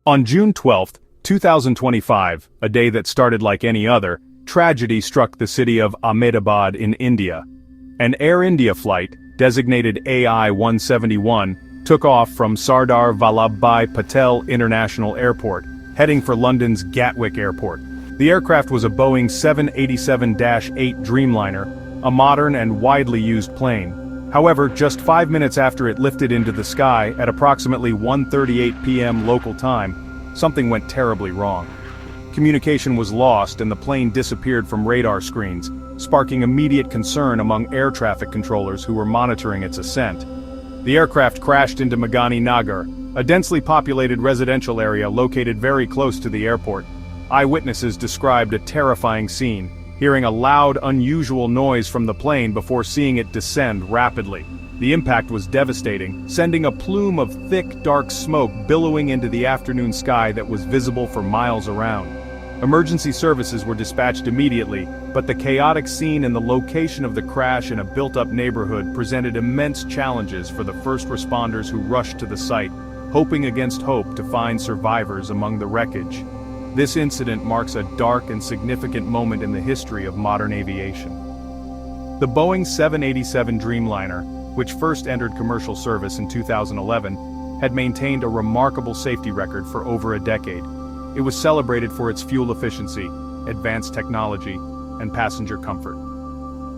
On June 12, 2025, a day that started like any other, tragedy struck the city of Ahmedabad in India. An Air India flight, designated AI-171, took off from Sardar Vallabhbhai Patel International Airport, heading for London's Gatwick Airport. The aircraft was a Boeing 787-8 Dreamliner, a modern and widely used plane. However, just 5 minutes after it lifted into the sky at approximately 1:38 p.m. local time, something went terribly wrong. Communication was lost and the plane disappeared from radar screens, sparking immediate concern among air traffic controllers who were monitoring its ascent. The aircraft crashed into Megani Nagar, a densely populated residential area located very close to the airport. Eyewitnesses described a terrifying scene, hearing a loud, unusual noise from the plane before seeing it descend rapidly. The impact was devastating, sending a plume of thick, dark smoke billowing into the afternoon sky that was visible for miles around. Emergency services were dispatched immediately, but the chaotic scene and the location of the crash in a built-up neighborhood presented immense challenges for the first responders who rushed to the site, hoping against hope to find survivors among the wreckage. This incident marks a dark and significant moment in the history of modern aviation. The Boeing 787 Dreamliner, which first entered commercial service in 2011, had maintained a remarkable safety record for over a decade. It was celebrated for its fuel efficiency, advanced technology, and passenger comfort.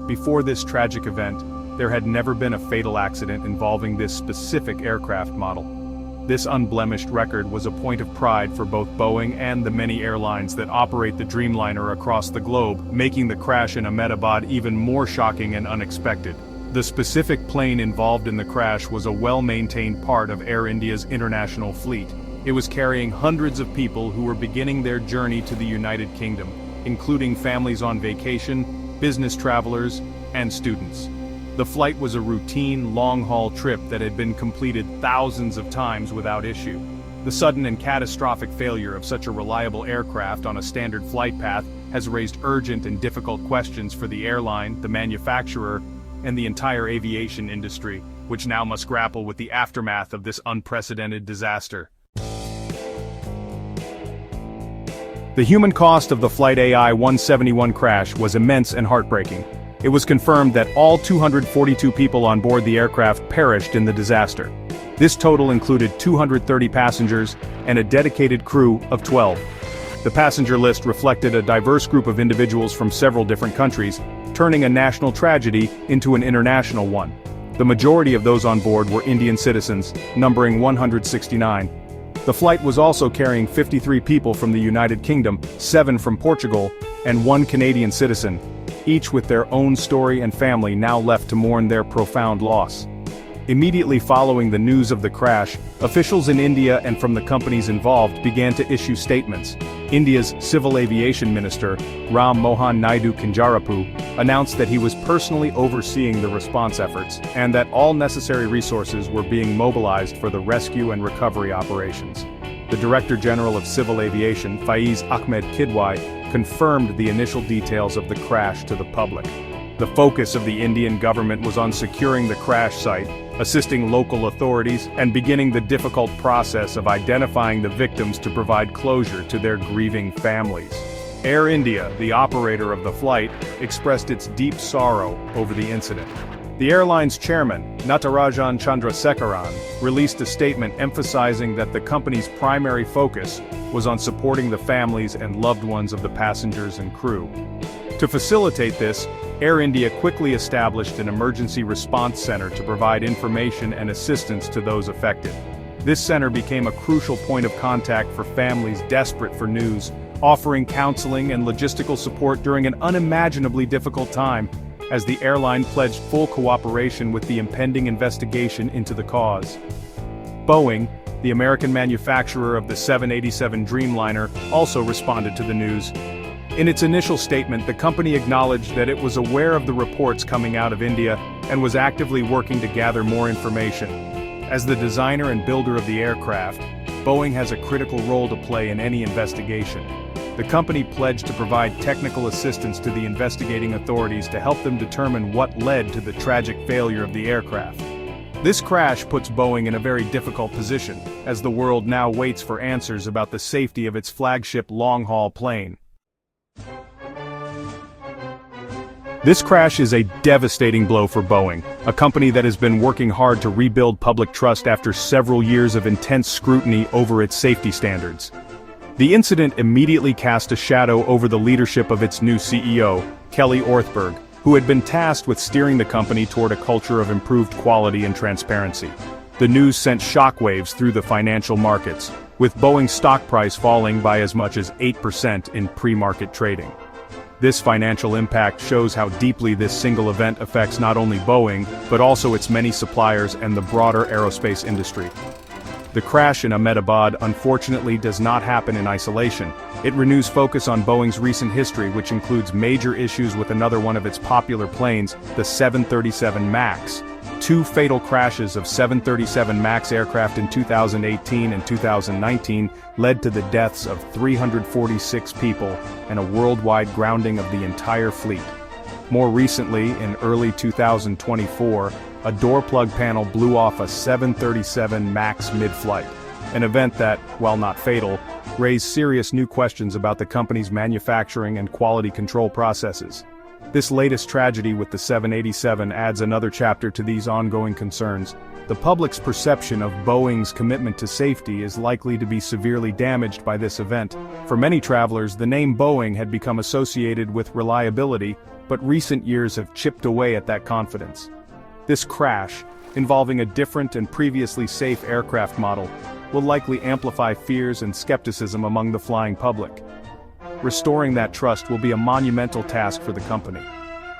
Before this tragic event, there had never been a fatal accident involving this specific aircraft model. This unblemished record was a point of pride for both Boeing and the many airlines that operate the Dreamliner across the globe, making the crash in Ahmedabad even more shocking and unexpected. The specific plane involved in the crash was a well-maintained part of Air India's international fleet. It was carrying hundreds of people who were beginning their journey to the United Kingdom, including families on vacation, business travelers, and students. The flight was a routine, long-haul trip that had been completed thousands of times without issue. The sudden and catastrophic failure of such a reliable aircraft on a standard flight path has raised urgent and difficult questions for the airline, the manufacturer, and the entire aviation industry, which now must grapple with the aftermath of this unprecedented disaster. The human cost of the Flight AI-171 crash was immense and heartbreaking. It was confirmed that all 242 people on board the aircraft perished in the disaster. This total included 230 passengers and a dedicated crew of 12. The passenger list reflected a diverse group of individuals from several different countries, turning a national tragedy into an international one. The majority of those on board were Indian citizens, numbering 169. The flight was also carrying 53 people from the United Kingdom, 7 from Portugal, and 1 Canadian citizen, each with their own story and family now left to mourn their profound loss. Immediately following the news of the crash, officials in India and from the companies involved began to issue statements. India's Civil Aviation Minister, Ram Mohan Naidu Kanjarapu, announced that he was personally overseeing the response efforts, and that all necessary resources were being mobilized for the rescue and recovery operations. The Director General of Civil Aviation, Faiz Ahmed Kidwai, confirmed the initial details of the crash to the public. The focus of the Indian government was on securing the crash site, assisting local authorities, and beginning the difficult process of identifying the victims to provide closure to their grieving families. Air India, the operator of the flight, expressed its deep sorrow over the incident. The airline's chairman, Natarajan Chandrasekaran, released a statement emphasizing that the company's primary focus was on supporting the families and loved ones of the passengers and crew. To facilitate this, Air India quickly established an emergency response center to provide information and assistance to those affected. This center became a crucial point of contact for families desperate for news, offering counseling and logistical support during an unimaginably difficult time, as the airline pledged full cooperation with the impending investigation into the cause. Boeing, the American manufacturer of the 787 Dreamliner, also responded to the news. In its initial statement, the company acknowledged that it was aware of the reports coming out of India and was actively working to gather more information. As the designer and builder of the aircraft, Boeing has a critical role to play in any investigation. The company pledged to provide technical assistance to the investigating authorities to help them determine what led to the tragic failure of the aircraft. This crash puts Boeing in a very difficult position, as the world now waits for answers about the safety of its flagship long-haul plane. This crash is a devastating blow for Boeing, a company that has been working hard to rebuild public trust after several years of intense scrutiny over its safety standards. The incident immediately cast a shadow over the leadership of its new CEO, Kelly Orthberg, who had been tasked with steering the company toward a culture of improved quality and transparency. The news sent shockwaves through the financial markets, with Boeing's stock price falling by as much as 8% in pre-market trading. This financial impact shows how deeply this single event affects not only Boeing, but also its many suppliers and the broader aerospace industry. The crash in Ahmedabad unfortunately does not happen in isolation. It renews focus on Boeing's recent history, which includes major issues with another one of its popular planes, the 737 MAX. Two fatal crashes of 737 MAX aircraft in 2018 and 2019 led to the deaths of 346 people and a worldwide grounding of the entire fleet. More recently, in early 2024, a door plug panel blew off a 737 MAX mid-flight, an event that, while not fatal, raised serious new questions about the company's manufacturing and quality control processes. This latest tragedy with the 787 adds another chapter to these ongoing concerns. The public's perception of Boeing's commitment to safety is likely to be severely damaged by this event. For many travelers, the name Boeing had become associated with reliability, but recent years have chipped away at that confidence. This crash, involving a different and previously safe aircraft model, will likely amplify fears and skepticism among the flying public. Restoring that trust will be a monumental task for the company.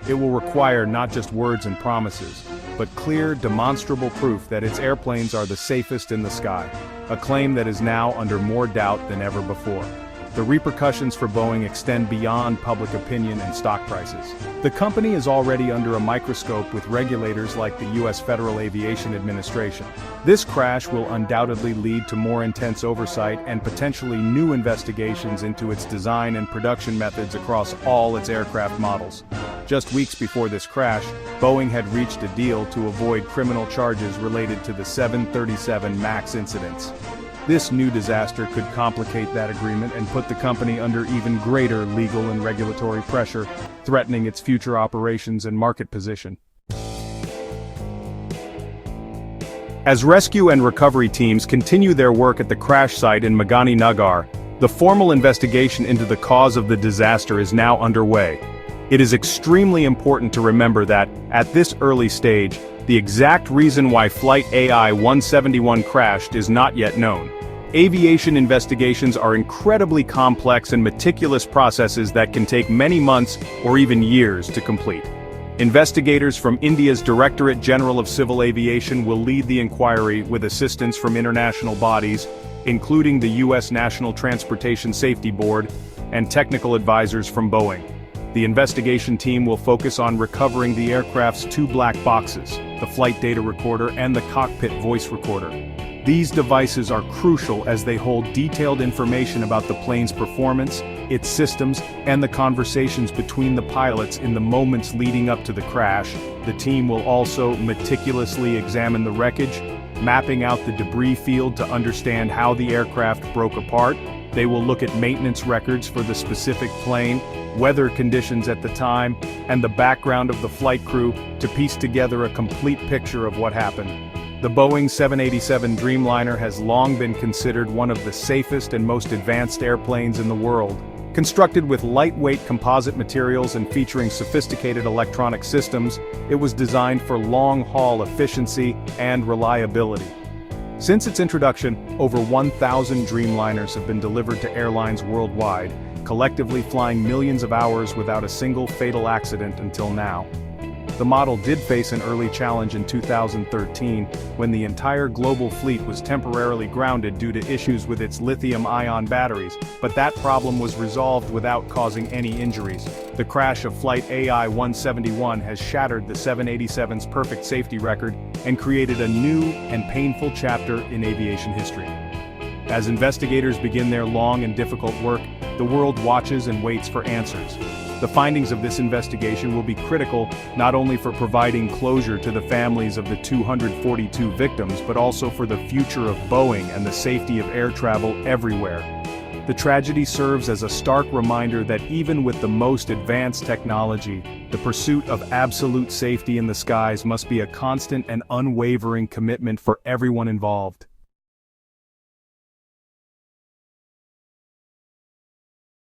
It will require not just words and promises, but clear, demonstrable proof that its airplanes are the safest in the sky, a claim that is now under more doubt than ever before. The repercussions for Boeing extend beyond public opinion and stock prices. The company is already under a microscope with regulators like the U.S. Federal Aviation Administration. This crash will undoubtedly lead to more intense oversight and potentially new investigations into its design and production methods across all its aircraft models. Just weeks before this crash, Boeing had reached a deal to avoid criminal charges related to the 737 MAX incidents. This new disaster could complicate that agreement and put the company under even greater legal and regulatory pressure, threatening its future operations and market position. As rescue and recovery teams continue their work at the crash site in Magani Nagar, the formal investigation into the cause of the disaster is now underway. It is extremely important to remember that, at this early stage, the exact reason why Flight AI-171 crashed is not yet known. Aviation investigations are incredibly complex and meticulous processes that can take many months or even years to complete. Investigators from India's Directorate General of Civil Aviation will lead the inquiry with assistance from international bodies, including the U.S. National Transportation Safety Board, and technical advisors from Boeing. The investigation team will focus on recovering the aircraft's two black boxes, the flight data recorder and the cockpit voice recorder. These devices are crucial as they hold detailed information about the plane's performance, its systems, and the conversations between the pilots in the moments leading up to the crash. The team will also meticulously examine the wreckage, mapping out the debris field to understand how the aircraft broke apart. They will look at maintenance records for the specific plane, weather conditions at the time, and the background of the flight crew to piece together a complete picture of what happened. The Boeing 787 Dreamliner has long been considered one of the safest and most advanced airplanes in the world. Constructed with lightweight composite materials and featuring sophisticated electronic systems, it was designed for long-haul efficiency and reliability. Since its introduction, over 1,000 Dreamliners have been delivered to airlines worldwide, collectively flying millions of hours without a single fatal accident until now. The model did face an early challenge in 2013, when the entire global fleet was temporarily grounded due to issues with its lithium-ion batteries, but that problem was resolved without causing any injuries. The crash of Flight AI-171 has shattered the 787's perfect safety record and created a new and painful chapter in aviation history. As investigators begin their long and difficult work, the world watches and waits for answers. The findings of this investigation will be critical not only for providing closure to the families of the 242 victims but also for the future of Boeing and the safety of air travel everywhere. The tragedy serves as a stark reminder that even with the most advanced technology, the pursuit of absolute safety in the skies must be a constant and unwavering commitment for everyone involved.